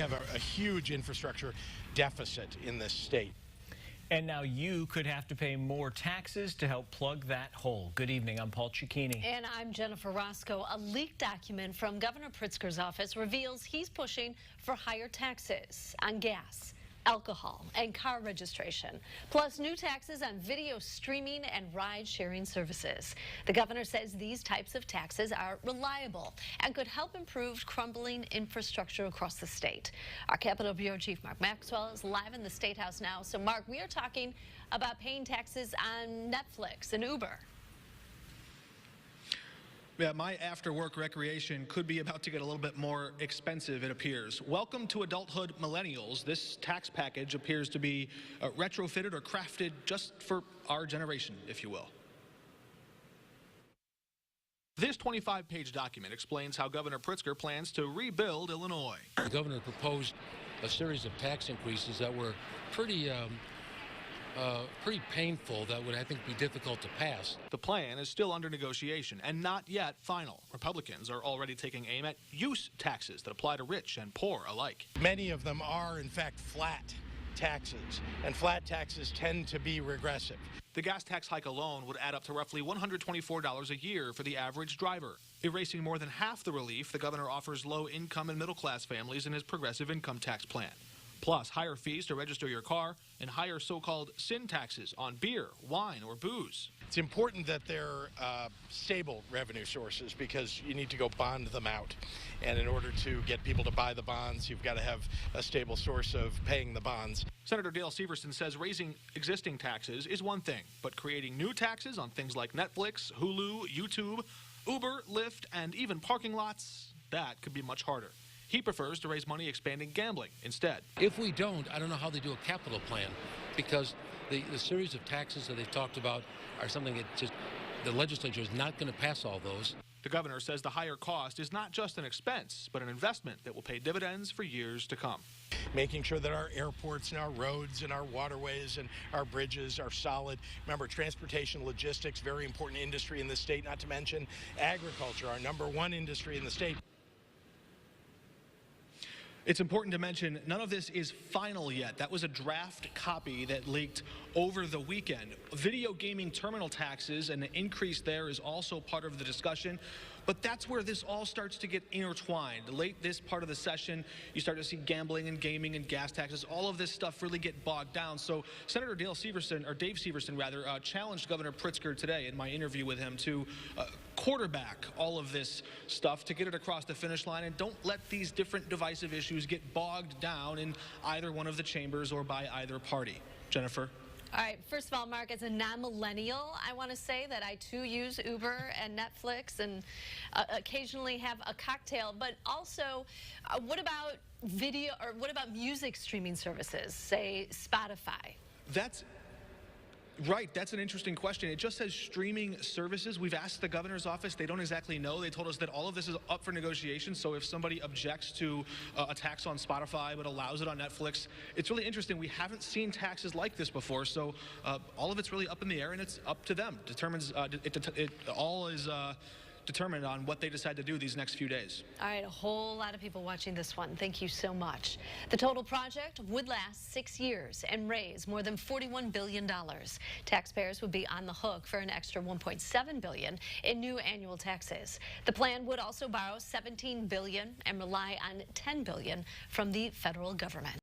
have a huge infrastructure deficit in this state. And now you could have to pay more taxes to help plug that hole. Good evening, I'm Paul Cicchini. And I'm Jennifer Roscoe. A leaked document from Governor Pritzker's office reveals he's pushing for higher taxes on gas, alcohol, and car registration, plus new taxes on video streaming and ride-sharing services. The governor says these types of taxes are reliable and could help improve crumbling infrastructure across the state. Our Capitol Bureau Chief Mark Maxwell is live in the State House now. So, Mark, we are talking about paying taxes on Netflix and Uber. Yeah, my after-work recreation could be about to get a little bit more expensive, it appears. Welcome to adulthood, millennials. This tax package appears to be retrofitted or crafted just for our generation, if you will. This 25-page document explains how Governor Pritzker plans to rebuild Illinois. The governor proposed a series of tax increases that were pretty painful, that would, I think, be difficult to pass. The plan is still under negotiation and not yet final. Republicans are already taking aim at use taxes that apply to rich and poor alike. Many of them are, in fact, flat taxes, and flat taxes tend to be regressive. The gas tax hike alone would add up to roughly $124 a year for the average driver, erasing more than half the relief the governor offers low-income and middle-class families in his progressive income tax plan. Plus, higher fees to register your car and higher so-called sin taxes on beer, wine, or booze. It's important that they're stable revenue sources because you need to go bond them out. And in order to get people to buy the bonds, you've got to have a stable source of paying the bonds. Senator Dale Severson says raising existing taxes is one thing, but creating new taxes on things like Netflix, Hulu, YouTube, Uber, Lyft, and even parking lots, that could be much harder. He prefers to raise money expanding gambling instead. If we don't, I don't know how they do a capital plan, because the series of taxes that they've talked about are something that just the legislature is not going to pass all those. The governor says the higher cost is not just an expense, but an investment that will pay dividends for years to come. Making sure that our airports and our roads and our waterways and our bridges are solid. Remember, transportation, logistics, very important industry in the state, not to mention agriculture, our #1 industry in the state. It's important to mention none of this is final yet. That was a draft copy that leaked over the weekend. Video gaming terminal taxes and the increase there is also part of the discussion. But that's where this all starts to get intertwined. Late this part of the session, you start to see gambling and gaming and gas taxes. All of this stuff really get bogged down. So Senator Dave Severson, challenged Governor Pritzker today in my interview with him to quarterback all of this stuff to get it across the finish line, and don't let these different divisive issues get bogged down in either one of the chambers or by either party. Jennifer? All right, first of all, Mark, as a non-millennial, I want to say that I too use Uber and Netflix and occasionally have a cocktail. But also, what about video, or what about music streaming services, say Spotify? That's right. That's an interesting question. It just says streaming services. We've asked the governor's office. They don't exactly know. They told us that all of this is up for negotiation. So if somebody objects to a tax on Spotify but allows it on Netflix, it's really interesting. We haven't seen taxes like this before. So all of it's really up in the air, and it's up to them. It all is determined on what they decide to do these next few days. All right, a whole lot of people watching this one. Thank you so much. The total project would last 6 years and raise more than $41 billion. Taxpayers would be on the hook for an extra $1.7 billion in new annual taxes. The plan would also borrow $17 billion and rely on $10 billion from the federal government.